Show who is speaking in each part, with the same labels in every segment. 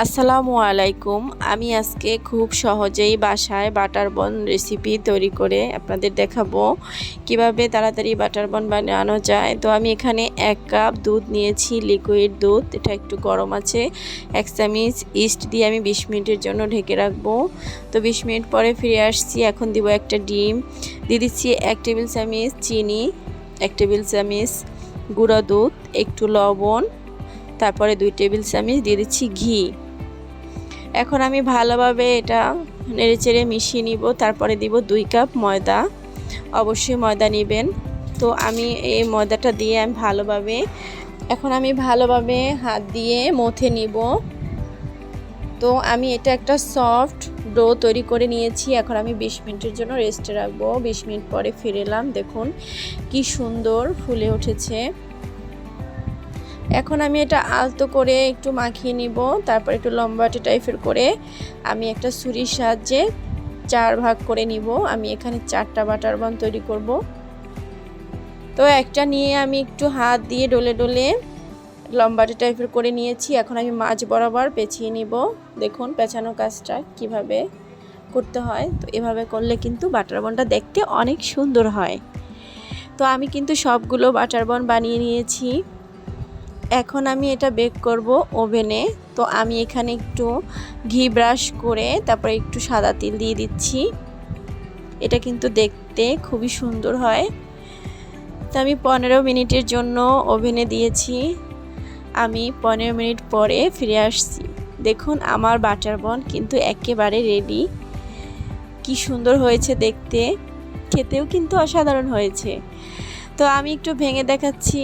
Speaker 1: আসসালামু আলাইকুম। আমি আজকে খুব সহজেই বাসায় বাটার বন রেসিপি তৈরি করে আপনাদের দেখাবো কিভাবে তাড়াতাড়ি বাটার বন বানানো যায়। তো আমি এখানে 1 কাপ দুধ নিয়েছি, লিকুইড দুধ। এটা একটু গরম আছে। 1 চামচ ইস্ট দিয়ে আমি 20 মিনিটের জন্য ঢেকে রাখবো। তো 20 মিনিট পরে ফিরে আসছি। এখন দিব একটা ডিম, দিয়ে দিচ্ছি 1 টেবিল চামচ চিনি, 1 টেবিল চামচ গুঁড়া দুধ, একটু লবণ, তারপরে 2 টেবিল চামচ দিয়ে দিচ্ছি ঘি। এখন আমি ভালোভাবে এটা নেড়েচেড়ে মিশিয়ে নিব। তারপরে দিব 2 কাপ ময়দা, অবশ্যই ময়দা নেবেন। তো আমি এই ময়দাটা দিয়ে আমি ভালোভাবে হাত দিয়ে মথে নিব। তো আমি এটা একটা সফট ডো তৈরি করে নিয়েছি। এখন আমি 20 মিনিটের জন্য রেস্টে রাখবো। 20 মিনিট পরে ফিরে এলাম। দেখুন কি সুন্দর ফুলে উঠেছে। এখন আমি এটা আলতো করে একটু মাখিয়ে নিব। তারপর একটু লম্বাটে টাইপের করে আমি একটা ছুরির সাহায্যে 4 ভাগ করে নিব। আমি এখানে 4টা বাটার বন তৈরি করব। তো একটা নিয়ে আমি একটু হাত দিয়ে ডলে ডলে লম্বাটে টাইপের করে নিয়েছি। এখন আমি মাঝ বরাবর পেঁচিয়ে নিব। দেখুন পেঁচানো কাজটা কিভাবে করতে হয়। তো এভাবে করলে কিন্তু বাটার বনটা দেখতে অনেক সুন্দর হয়। তো আমি কিন্তু সবগুলো বাটার বন বানিয়ে নিয়েছি। এখন আমি এটা বেক করব ওভেনে। তো আমি এখানে একটু ঘি ব্রাশ করে তারপরে একটু সাদা তেল দিয়ে দিচ্ছি। এটা কিন্তু দেখতে খুবই সুন্দর হয়। তো আমি 15 মিনিটের জন্য ওভেনে দিয়েছি। আমি 15 মিনিট পরে ফিরে আসছি। দেখুন আমার বাটার বন কিন্তু একেবারে রেডি। কি সুন্দর হয়েছে দেখতে, খেতেও কিন্তু অসাধারণ হয়েছে। তো আমি একটু ভেঙে দেখাচ্ছি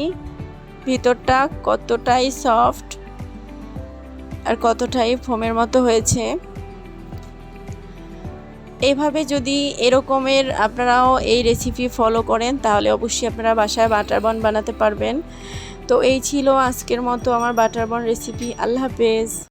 Speaker 1: ভিতরটা কতটাই সফট আর কতটাই ফোমের মতো হয়েছে। এভাবে যদি এরকমের আপনারাও এই রেসিপি ফলো করেন তাহলে অবশ্যই আপনারা বাসায় বাটার বন বানাতে পারবেন। তো এই ছিল আজকের মতো আমার বাটার বন রেসিপি। আল্লাহ হাফেজ।